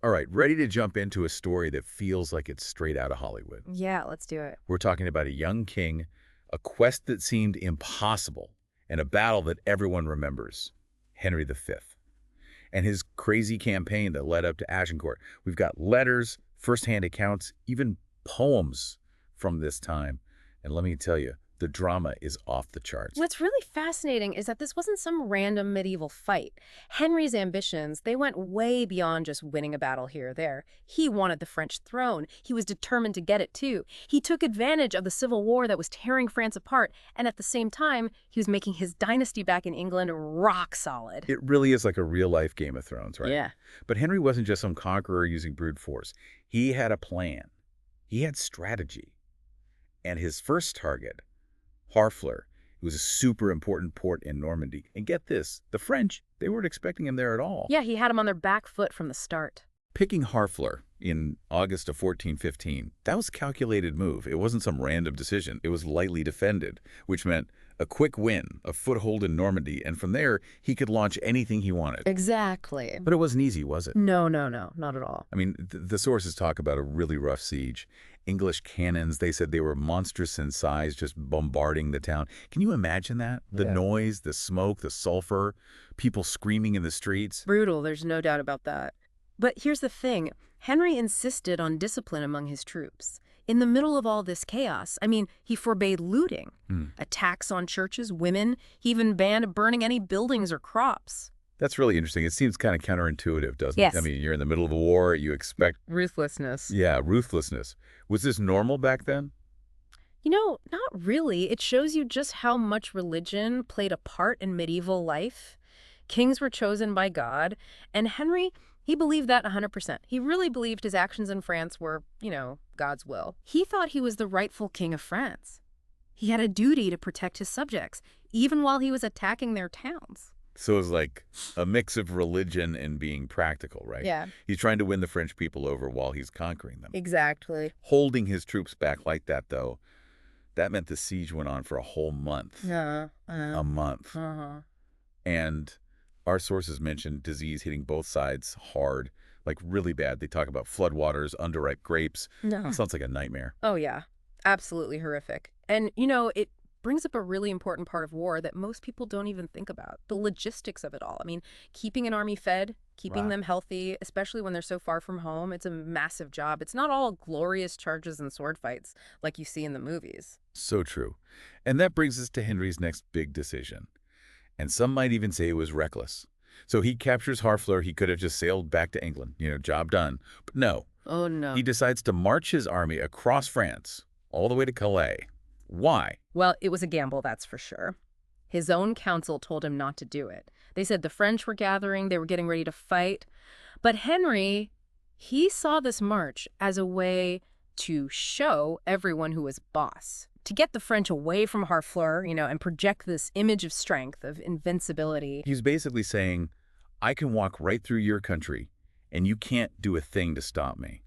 All right, ready to jump into a story that feels like it's straight out of Hollywood. Yeah, let's do it. We're talking about a young king, a quest that seemed impossible, and a battle that everyone remembers, Henry V, and his crazy campaign that led up to Agincourt. We've got letters, first-hand accounts, even poems from this time. And let me tell you, the drama is off the charts. What's really fascinating is that this wasn't some random medieval fight. Henry's ambitions, they went way beyond just winning a battle here or there. He wanted the French throne. He was determined to get it too. He took advantage of the civil war that was tearing France apart, and at the same time, he was making his dynasty back in England rock solid. It really is like a real-life Game of Thrones, right? Yeah. But Henry wasn't just some conqueror using brute force. He had a plan. He had strategy. And his first target, Harfleur, it was a super important port in Normandy. And get this, the French, they weren't expecting him there at all. Yeah, he had him on their back foot from the start. Picking Harfleur in August of 1415, that was a calculated move. It wasn't some random decision. It was lightly defended, which meant a quick win, a foothold in Normandy, and from there, he could launch anything he wanted. Exactly. But it wasn't easy, was it? No, not at all. I mean, the sources talk about a really rough siege. English cannons, they said they were monstrous in size, just bombarding the town. Can you imagine that? The Yeah. noise, the smoke, the sulfur, people screaming in the streets. Brutal, there's no doubt about that. But here's the thing. Henry insisted on discipline among his troops. In the middle of all this chaos, I mean, he forbade looting, attacks on churches, women. He even banned burning any buildings or crops. That's really interesting. It seems kind of counterintuitive, doesn't Yes. it? I mean, you're in the middle of a war, you expect, Ruthlessness. yeah, ruthlessness. Was this normal back then? You know, not really. It shows you just how much religion played a part in medieval life. Kings were chosen by God, and Henry, he believed that 100%. He really believed his actions in France were, God's will. He thought he was the rightful king of France. He had a duty to protect his subjects, even while he was attacking their towns. So it was like a mix of religion and being practical, right? Yeah. He's trying to win the French people over while he's conquering them. Exactly. Holding his troops back like that, though, that meant the siege went on for a whole month. A month. And our sources mentioned disease hitting both sides hard, like really bad. They talk about floodwaters, underripe grapes. No. Sounds like a nightmare. Oh, yeah. Absolutely horrific. And, it brings up a really important part of war that most people don't even think about, the logistics of it all. I mean, keeping an army fed, keeping Wow. them healthy, especially when they're so far from home, it's a massive job. It's not all glorious charges and sword fights like you see in the movies. So true. And that brings us to Henry's next big decision. And some might even say it was reckless. So he captures Harfleur. He could have just sailed back to England, job done. But no, Oh, no. he decides to march his army across France, all the way to Calais. Why? Well, it was a gamble, that's for sure. His own council told him not to do it. They said the French were gathering, they were getting ready to fight. But Henry, he saw this march as a way to show everyone who was boss, to get the French away from Harfleur, and project this image of strength, of invincibility. He's basically saying, I can walk right through your country, and you can't do a thing to stop me.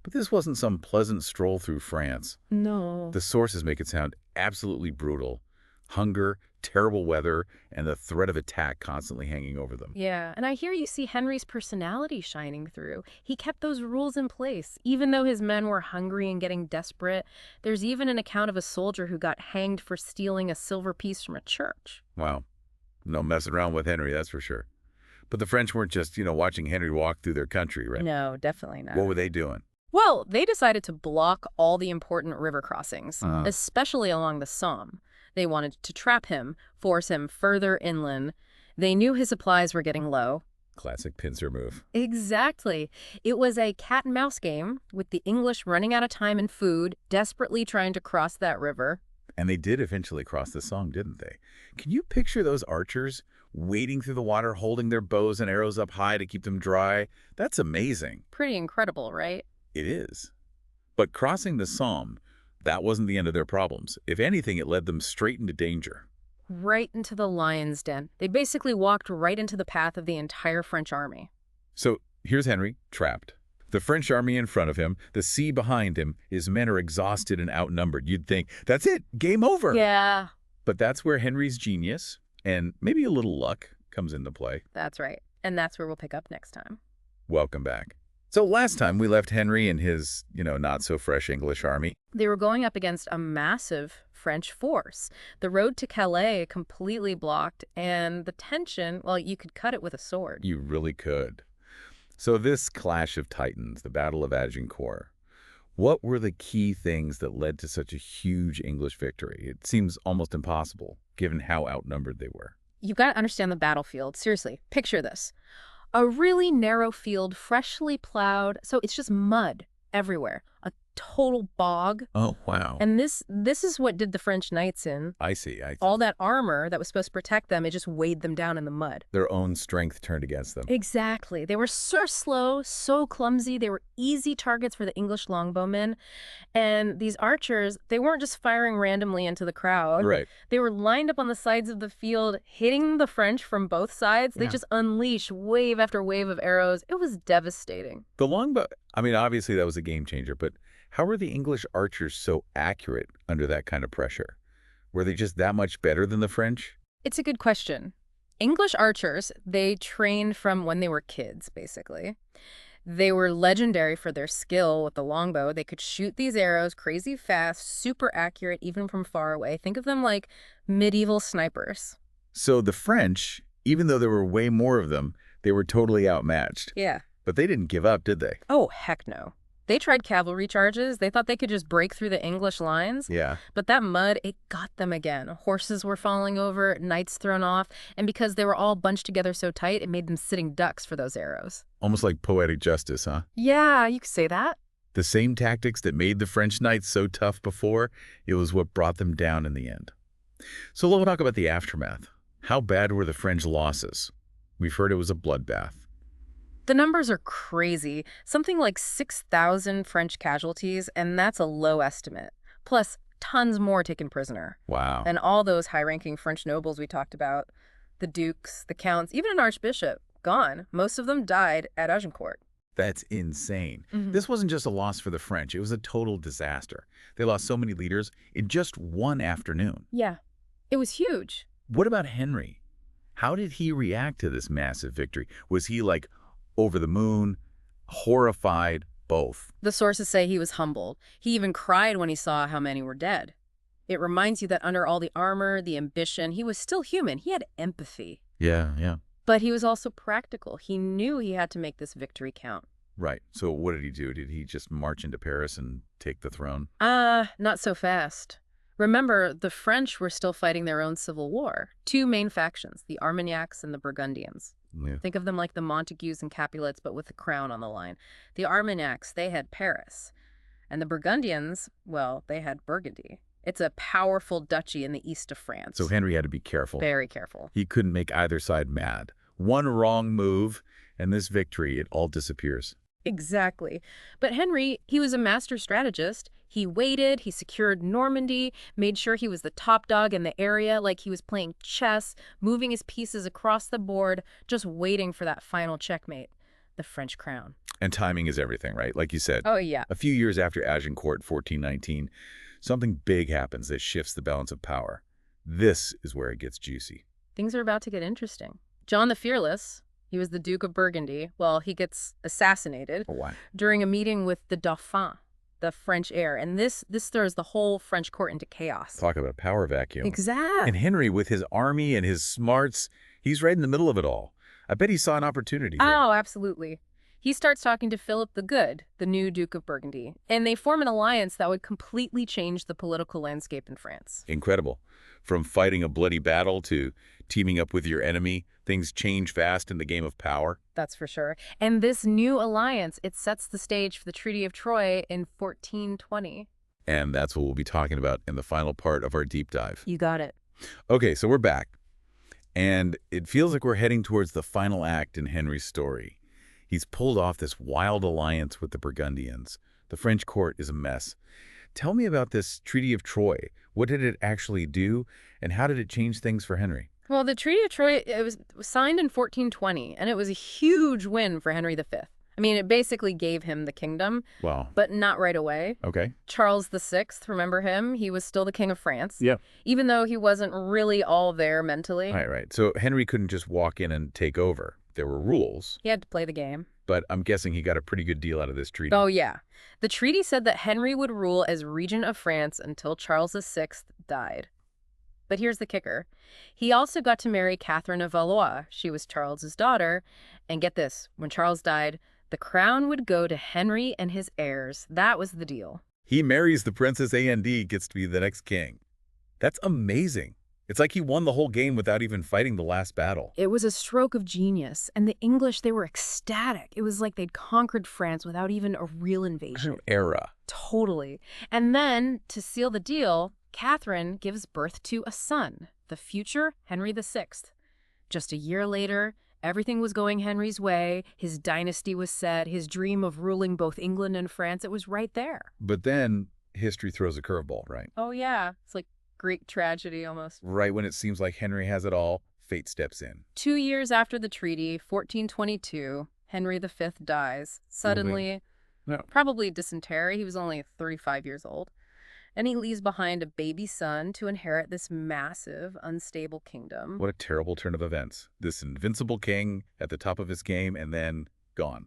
But this wasn't some pleasant stroll through France. No. The sources make it sound absolutely brutal. Hunger, terrible weather, and the threat of attack constantly hanging over them. Yeah, and I hear you see Henry's personality shining through. He kept those rules in place, even though his men were hungry and getting desperate. There's even an account of a soldier who got hanged for stealing a silver piece from a church. Wow. No messing around with Henry, that's for sure. But the French weren't just, watching Henry walk through their country, right? No, definitely not. What were they doing? Well, they decided to block all the important river crossings, especially along the Somme. They wanted to trap him, force him further inland. They knew his supplies were getting low. Classic pincer move. Exactly. It was a cat-and-mouse game, with the English running out of time and food, desperately trying to cross that river. And they did eventually cross the Somme, didn't they? Can you picture those archers wading through the water, holding their bows and arrows up high to keep them dry? That's amazing. Pretty incredible, right? It is. But crossing the Somme, that wasn't the end of their problems. If anything, it led them straight into danger. Right into the lion's den. They basically walked right into the path of the entire French army. So here's Henry, trapped. The French army in front of him, the sea behind him, his men are exhausted and outnumbered. You'd think, that's it, game over. Yeah, But that's where Henry's genius, and maybe a little luck, comes into play. that's right. And that's where we'll pick up next time. Welcome back. So last time we left Henry and his, not-so-fresh English army. They were going up against a massive French force. The road to Calais completely blocked, and the tension, well, you could cut it with a sword. You really could. So this clash of titans, the Battle of Agincourt, what were the key things that led to such a huge English victory? It seems almost impossible, given how outnumbered they were. You've got to understand the battlefield. Seriously, picture this. A really narrow field, freshly plowed, so it's just mud everywhere. A total bog. Oh, wow. And this is what did the French knights in. I see. All that armor that was supposed to protect them, it just weighed them down in the mud. Their own strength turned against them. Exactly. They were so slow, so clumsy. They were easy targets for the English longbowmen. And these archers, they weren't just firing randomly into the crowd. Right. They were lined up on the sides of the field, hitting the French from both sides. They just unleashed wave after wave of arrows. It was devastating. The longbow, obviously that was a game changer, but how were the English archers so accurate under that kind of pressure? Were they just that much better than the French? It's a good question. English archers, they trained from when they were kids, basically. They were legendary for their skill with the longbow. They could shoot these arrows crazy fast, super accurate, even from far away. Think of them like medieval snipers. So the French, even though there were way more of them, they were totally outmatched. Yeah. But they didn't give up, did they? Oh, heck no. They tried cavalry charges. They thought they could just break through the English lines. Yeah. But that mud, it got them again. Horses were falling over, knights thrown off, and because they were all bunched together so tight, it made them sitting ducks for those arrows. Almost like poetic justice, huh? Yeah, you could say that. The same tactics that made the French knights so tough before, it was what brought them down in the end. So let's talk about the aftermath. How bad were the French losses? We've heard it was a bloodbath. The numbers are crazy. Something like 6,000 French casualties, and that's a low estimate. Plus, tons more taken prisoner. Wow. And all those high-ranking French nobles we talked about, the dukes, the counts, even an archbishop, gone. Most of them died at Agincourt. That's insane. This wasn't just a loss for the French. It was a total disaster. They lost so many leaders in just one afternoon. Yeah, it was huge. What about Henry? How did he react to this massive victory? Was he like over the moon, horrified, both? The sources say he was humbled. He even cried when he saw how many were dead. It reminds you that under all the armor, the ambition, he was still human. He had empathy. Yeah. But he was also practical. He knew he had to make this victory count. Right. So what did he do? Did he just march into Paris and take the throne? Not so fast. Remember, the French were still fighting their own civil war. Two main factions, the Armagnacs and the Burgundians. Yeah. Think of them like the Montagues and Capulets, but with the crown on the line. The Armagnacs, they had Paris. And the Burgundians, well, they had Burgundy. It's a powerful duchy in the east of France. So Henry had to be careful. Very careful. He couldn't make either side mad. One wrong move, and this victory, it all disappears. Exactly. But Henry, he was a master strategist. He waited, he secured Normandy, made sure he was the top dog in the area, like he was playing chess, moving his pieces across the board, just waiting for that final checkmate, the French crown. And timing is everything, right? Like you said. Oh, yeah. A few years after Agincourt, 1419, something big happens that shifts the balance of power. This is where it gets juicy. Things are about to get interesting. John the Fearless, he was the Duke of Burgundy. Well, he gets assassinated during a meeting with the Dauphin, the French heir. And this throws the whole French court into chaos. Talk about a power vacuum. Exactly. And Henry, with his army and his smarts, he's right in the middle of it all. I bet he saw an opportunity here. Oh, absolutely. He starts talking to Philip the Good, the new Duke of Burgundy, and they form an alliance that would completely change the political landscape in France. Incredible. From fighting a bloody battle to teaming up with your enemy, things change fast in the game of power. That's for sure. And this new alliance, it sets the stage for the Treaty of Troy in 1420. And that's what we'll be talking about in the final part of our deep dive. You got it. Okay, so we're back. And it feels like we're heading towards the final act in Henry's story. He's pulled off this wild alliance with the Burgundians. The French court is a mess. Tell me about this Treaty of Troy. What did it actually do, and how did it change things for Henry? Well, the Treaty of Troy, it was signed in 1420, and it was a huge win for Henry V. I mean, it basically gave him the kingdom, Wow. but not right away. Okay. Charles VI, remember him? He was still the king of France. Yeah. Even though he wasn't really all there mentally. Right. So Henry couldn't just walk in and take over. There were rules, He had to play the game. but I'm guessing he got a pretty good deal out of this treaty. Oh, yeah. The treaty said that Henry would rule as regent of France until Charles VI died. But here's the kicker. He also got to marry Catherine of Valois. She was Charles's daughter. And get this, when Charles died, the crown would go to Henry and his heirs. That was the deal. He marries the Princess A&D, gets to be the next king. That's amazing. It's like he won the whole game without even fighting the last battle. It was a stroke of genius. And the English, they were ecstatic. It was like they'd conquered France without even a real invasion. Era. Totally. And then, to seal the deal, Catherine gives birth to a son, the future Henry VI. Just a year later, everything was going Henry's way. His dynasty was set. His dream of ruling both England and France, it was right there. But then history throws a curveball, right? Oh, yeah. It's like Greek tragedy almost. Right when it seems like Henry has it all, fate steps in. 2 years after the treaty, 1422, Henry V dies. Suddenly, No. probably dysentery. He was only 35 years old. And he leaves behind a baby son to inherit this massive, unstable kingdom. What a terrible turn of events. This invincible king at the top of his game and then gone.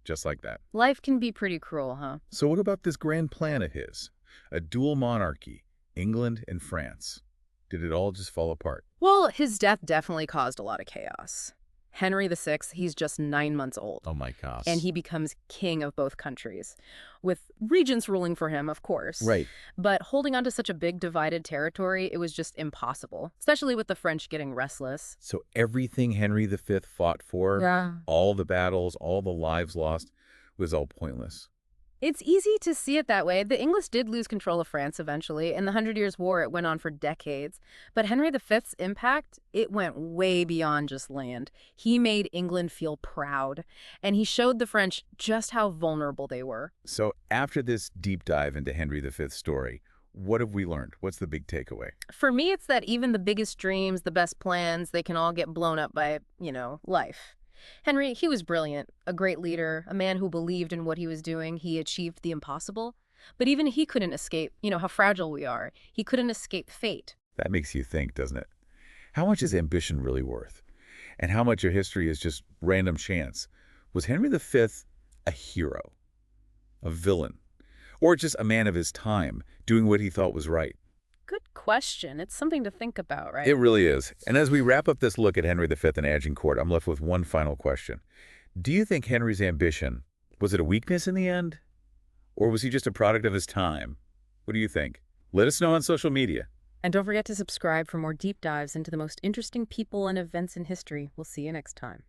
Just like that. Life can be pretty cruel, huh? So what about this grand plan of his? A dual monarchy, England and France. Did it all just fall apart? Well, his death definitely caused a lot of chaos. Henry VI, he's just 9 months old. Oh my gosh. And he becomes king of both countries, with regents ruling for him, of course. Right. But holding on to such a big divided territory, it was just impossible, especially with the French getting restless. So everything Henry V fought for, all the battles, all the lives lost, was all pointless. It's easy to see it that way. The English did lose control of France eventually. In the 100 Years' War, it went on for decades. But Henry V's impact, it went way beyond just land. He made England feel proud, and he showed the French just how vulnerable they were. So after this deep dive into Henry V's story, what have we learned? What's the big takeaway? For me, it's that even the biggest dreams, the best plans, they can all get blown up by, life. Henry, he was brilliant, a great leader, a man who believed in what he was doing. He achieved the impossible. But even he couldn't escape, how fragile we are. He couldn't escape fate. That makes you think, doesn't it? How much is ambition really worth? And how much of history is just random chance? Was Henry V a hero? A villain? Or just a man of his time, doing what he thought was right? Good question. It's something to think about, right? It really is. And as we wrap up this look at Henry V and Agincourt, I'm left with one final question. Do you think Henry's ambition, was it a weakness in the end? Or was he just a product of his time? What do you think? Let us know on social media. And don't forget to subscribe for more deep dives into the most interesting people and events in history. We'll see you next time.